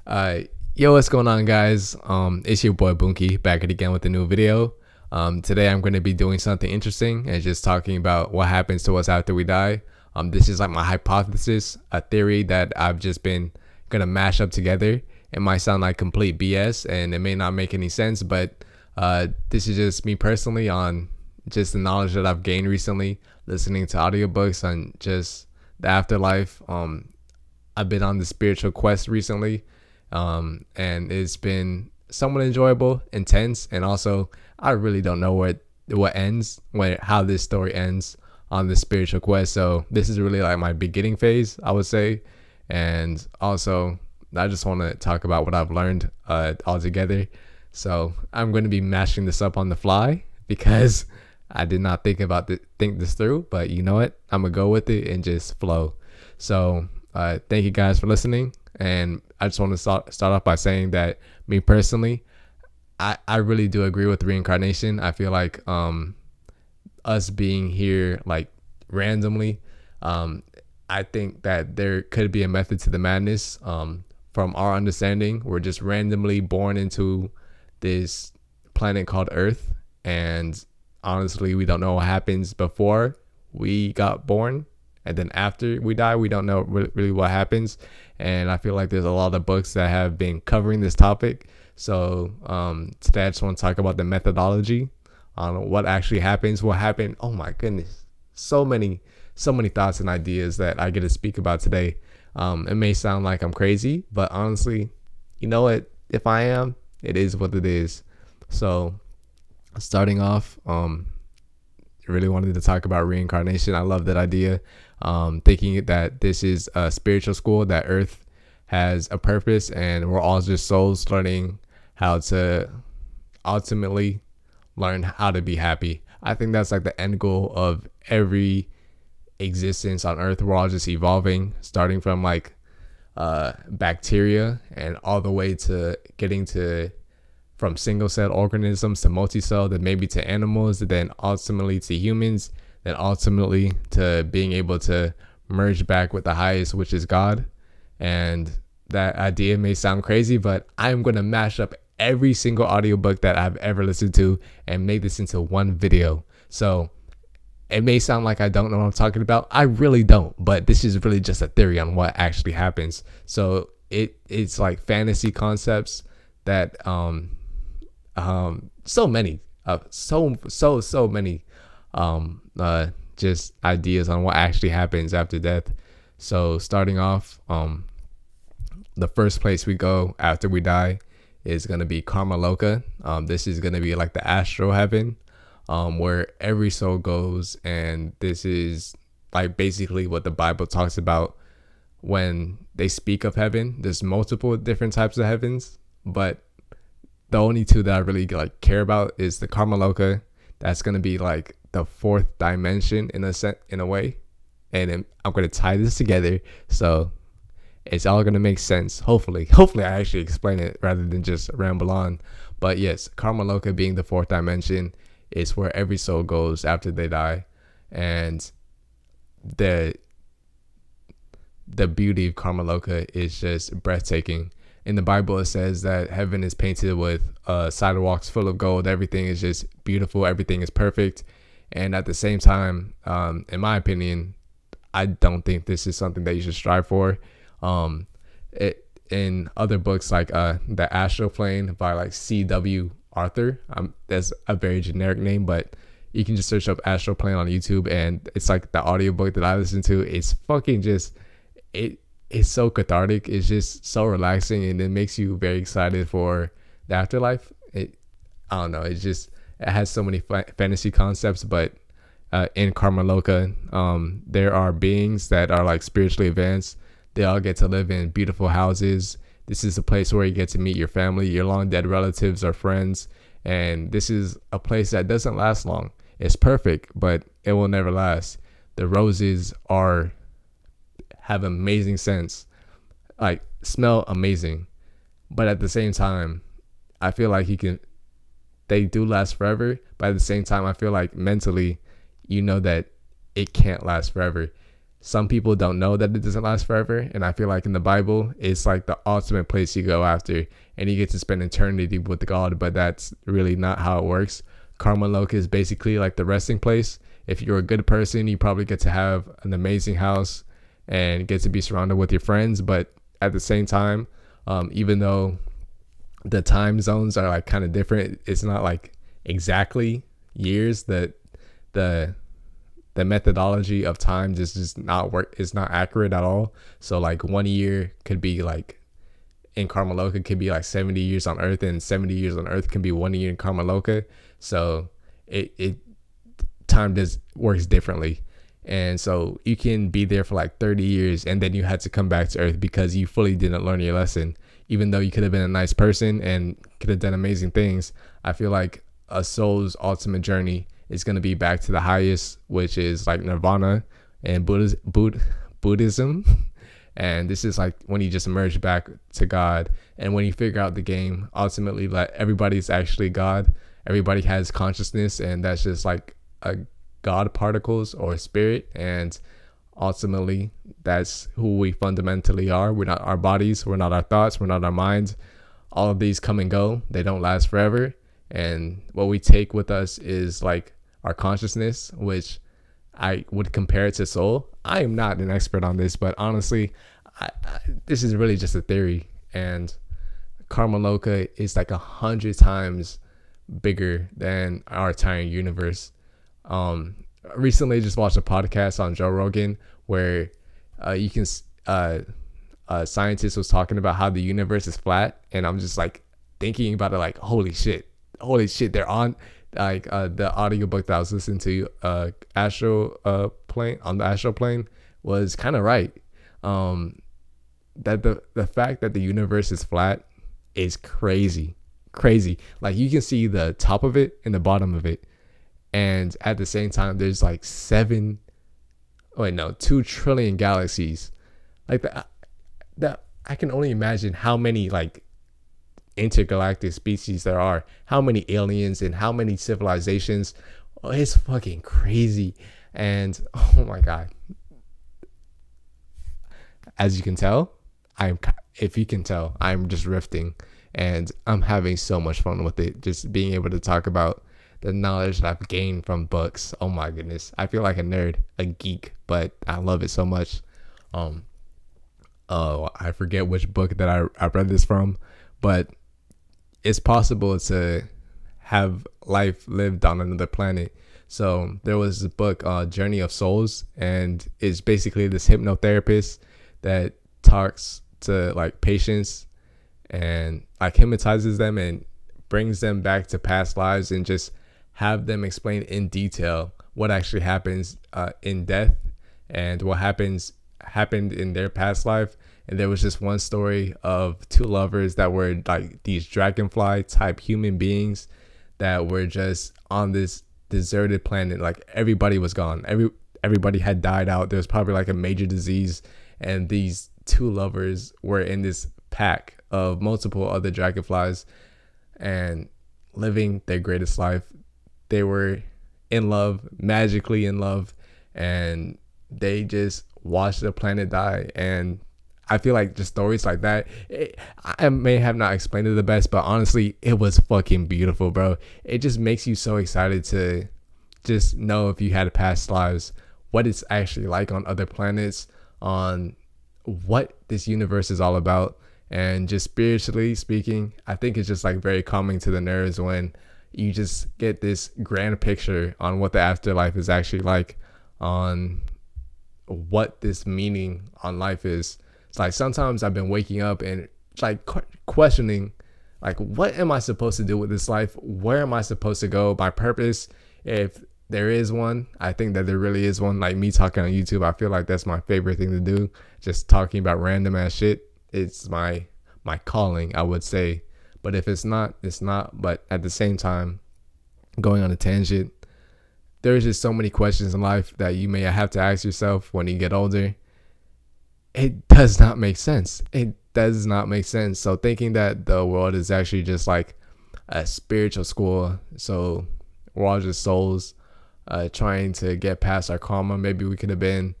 Uh, Yo, what's going on, guys? It's your boy Bunky back at again with a new video. Today I'm going to be doing something interesting and just talking about what happens to us after we die. This is like my hypothesis, a theory that I've just been gonna mash up together. It might sound like complete BS and it may not make any sense, but this is just me personally on just the knowledge that I've gained recently, listening to audiobooks on just the afterlife. I've been on the spiritual quest recently. And it's been somewhat enjoyable, intense, and also I really don't know how this story ends on the spiritual quest. So this is really like my beginning phase, I would say. And also I just want to talk about what I've learned altogether. So I'm going to be mashing this up on the fly because I did not think this through, but you know what, I'm gonna go with it and just flow. So thank you guys for listening. And I just want to start off by saying that me personally, I really do agree with reincarnation. I feel like us being here like randomly, I think that there could be a method to the madness. From our understanding, we're just randomly born into this planet called Earth, and honestly, we don't know what happens before we got born. And then after we die, we don't know really what happens. And I feel like there's a lot of books that have been covering this topic. So today I just want to talk about the methodology on what actually happens, what happened. Oh my goodness. So many thoughts and ideas that I get to speak about today. It may sound like I'm crazy, but honestly, you know what? If I am, it is what it is. So starting off, really wanted to talk about reincarnation. I love that idea. Thinking that this is a spiritual school, that Earth has a purpose and we're all just souls learning how to ultimately learn how to be happy. I think that's like the end goal of every existence on Earth. We're all just evolving, starting from like bacteria and all the way to getting to from single cell organisms to multi-cell, then maybe to animals, then ultimately to humans, then ultimately to being able to merge back with the highest, which is God. And that idea may sound crazy, but I'm going to mash up every single audiobook that I've ever listened to and make this into one video. So it may sound like I don't know what I'm talking about. I really don't, but this is really just a theory on what actually happens. So it's like fantasy concepts that so many just ideas on what actually happens after death. So starting off, the first place we go after we die is going to be Karma Loka. This is going to be like the astral heaven, where every soul goes, and this is like basically what the Bible talks about when they speak of heaven. There's multiple different types of heavens, but the only two that I really like care about is the Karma Loka. That's going to be like the fourth dimension in a way. And I'm going to tie this together so it's all going to make sense. Hopefully I actually explain it rather than just ramble on. But yes, Karma Loka being the fourth dimension is where every soul goes after they die. And the beauty of Karma Loka is just breathtaking. In the Bible, it says that heaven is painted with sidewalks full of gold. Everything is just beautiful. Everything is perfect. And at the same time, in my opinion, I don't think this is something that you should strive for. In other books like The Astral Plane by like C.W. Arthur, that's a very generic name, but you can just search up Astral Plane on YouTube, and it's like the audiobook that I listen to. It's fucking just it's so cathartic. It's just so relaxing, and it makes you very excited for the afterlife. I don't know. It has so many fantasy concepts, but in Karma Loka, there are beings that are like spiritually advanced. They all get to live in beautiful houses. This is a place where you get to meet your family, your long dead relatives or friends. And this is a place that doesn't last long. It's perfect, but it will never last. The roses have amazing scents, like smell amazing, but at the same time I feel like they do last forever, but at the same time I feel like mentally you know that it can't last forever. some people don't know that it doesn't last forever. And I feel like in the Bible, it's like the ultimate place you go after, and you get to spend eternity with God. But that's really not how it works. Karma Loka is basically like the resting place. If you're a good person, you probably get to have an amazing house and get to be surrounded with your friends. But at the same time, even though the time zones are like kind of different, it's not like exactly years. That the methodology of time just not work. It's not accurate at all. So like 1 year could be like in Karma Loka could be like 70 years on Earth, and 70 years on Earth can be 1 year in Karma Loka. So it time just works differently. And so you can be there for like 30 years and then you had to come back to Earth because you fully didn't learn your lesson. Even though you could have been a nice person and could have done amazing things, I feel like a soul's ultimate journey is going to be back to the highest, which is like nirvana and Buddhism. And this is like when you just emerge back to God. And when you figure out the game, ultimately, like everybody's actually God. Everybody has consciousness, and that's just like a God particles or spirit. And ultimately, that's who we fundamentally are. We're not our bodies. We're not our thoughts. We're not our minds. All of these come and go. They don't last forever. And what we take with us is like our consciousness, which I would compare it to soul. I am not an expert on this, but honestly, this is really just a theory. And Karma Loka is like 100 times bigger than our entire universe. Recently just watched a podcast on Joe Rogan where a scientist was talking about how the universe is flat, and I'm just like thinking about it like holy shit, they're on like the audiobook that I was listening to, astral plane, on the astral plane, was kind of right. That the fact that the universe is flat is crazy. Like you can see the top of it and the bottom of it, and at the same time there's like 2 trillion galaxies. Like that I can only imagine how many like intergalactic species there are, how many aliens and how many civilizations. Oh, it's fucking crazy. And oh my god, as you can tell, I'm just riffing, and I'm having so much fun with it, just being able to talk about the knowledge that I've gained from books. Oh my goodness, I feel like a nerd, a geek, but I love it so much. I forget which book that I read this from, but it's possible to have life lived on another planet. So there was a book, Journey of Souls, and it's basically this hypnotherapist that talks to like patients and like hypnotizes them and brings them back to past lives and just have them explain in detail what actually happens in death and what happened in their past life. And there was just one story of 2 lovers that were like these dragonfly type human beings that were just on this deserted planet. Like everybody was gone. Everybody had died out. There was probably like a major disease, and these 2 lovers were in this pack of multiple other dragonflies and living their greatest life. They were in love, magically in love, and they just watched the planet die. And I feel like just stories like that, I may have not explained it the best, but honestly, it was fucking beautiful, bro. It just makes you so excited to just know, if you had past lives, what it's actually like on other planets, on what this universe is all about. And just spiritually speaking, I think it's just like very calming to the nerves when you just get this grand picture on what the afterlife is actually like, on what this meaning on life is. It's like sometimes I've been waking up and like questioning, like, what am I supposed to do with this life? Where am I supposed to go? My purpose, if there is one. I think that there really is one. Like me talking on YouTube, I feel like that's my favorite thing to do. Just talking about random ass shit. It's my calling, I would say. But if it's not, it's not. But at the same time, going on a tangent, there's just so many questions in life that you may have to ask yourself when you get older. It does not make sense. It does not make sense. So thinking that the world is actually just like a spiritual school, so we're all just souls trying to get past our karma. Maybe we could have been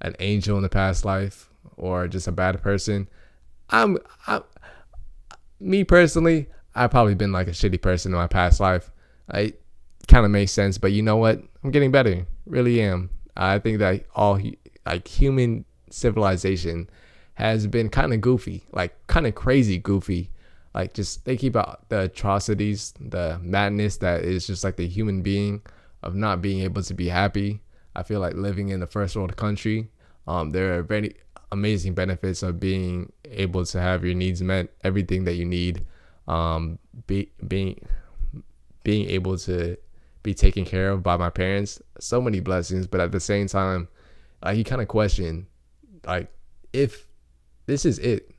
an angel in the past life or just a bad person. I'm me personally, I've probably been like a shitty person in my past life. I kind of makes sense, but you know what? I'm getting better. Really am. I think that all like human civilization has been kind of goofy, like kind of crazy goofy. Like just thinking about the atrocities, the madness that is just like the human being of not being able to be happy. I feel like living in a first world country, there are very amazing benefits of being able to have your needs met, everything that you need, being able to be taken care of by my parents. So many blessings, but at the same time, like you kind of question, like if this is it,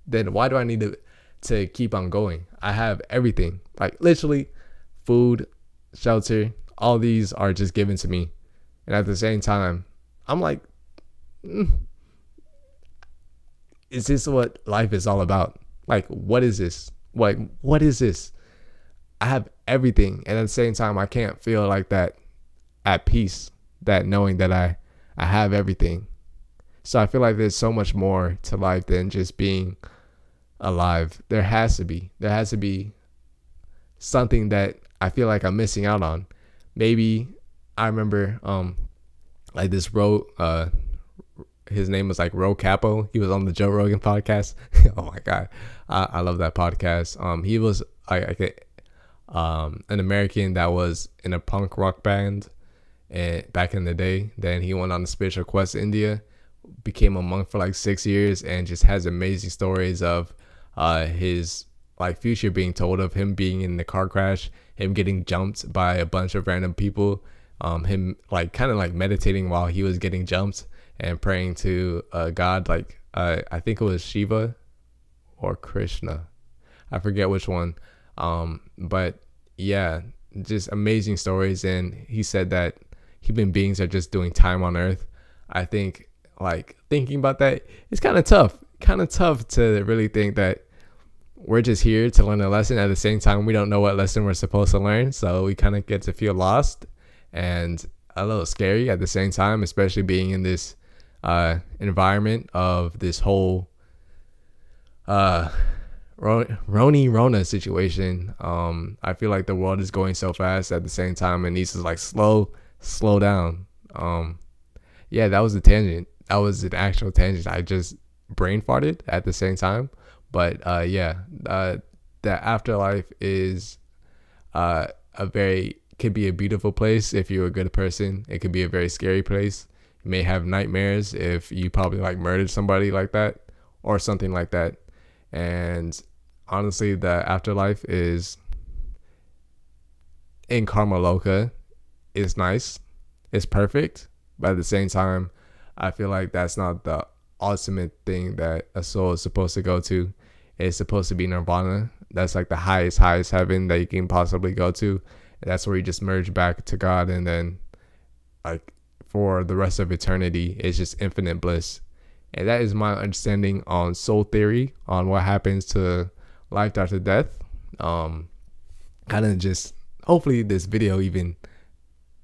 then why do I need to keep on going? I have everything, like literally food, shelter, all these are just given to me. And at the same time, I'm like, is this what life is all about? Like, what is this? What is this? I have everything. And at the same time, I can't feel like that at peace, that knowing that I have everything. So I feel like there's so much more to life than just being alive. There has to be something that I feel like I'm missing out on. Maybe I remember like this his name was like Ro Capo. He was on the Joe Rogan podcast. Oh my god, I love that podcast. He was like an American that was in a punk rock band and back in the day. Then he went on a spiritual quest to India, became a monk for like 6 years, and just has amazing stories of his like future being told, of him being in the car crash, him getting jumped by a bunch of random people, him like kind of like meditating while he was getting jumped and praying to God, like I think it was Shiva or Krishna, I forget which one, but yeah, just amazing stories. And he said that human beings are just doing time on earth. I think like thinking about that, it's kind of tough to really think that we're just here to learn a lesson. At the same time, we don't know what lesson we're supposed to learn, so we kind of get to feel lost and a little scary at the same time, especially being in this environment of this whole Rona situation. I feel like the world is going so fast. At the same time, it needs to like slow down. Yeah, that was a tangent. That was an actual tangent. I just brain farted at the same time. But yeah, the afterlife is could be a beautiful place if you're a good person. It could be a very scary place. You may have nightmares if you probably like murdered somebody like that or something like that. And honestly, the afterlife is in Karma Loka is nice. It's perfect. But at the same time, I feel like that's not the ultimate thing that a soul is supposed to go to. It's supposed to be nirvana. That's like the highest heaven that you can possibly go to. That's where you just merge back to God, and then like for the rest of eternity, it's just infinite bliss. And that is my understanding on soul theory, on what happens to life after death. Kind of just, hopefully this video, even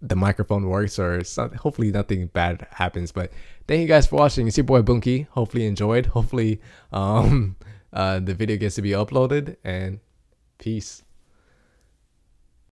the microphone works, or something. Hopefully nothing bad happens. But thank you guys for watching. It's your boy Bunky. Hopefully you enjoyed. Hopefully the video gets to be uploaded, and peace.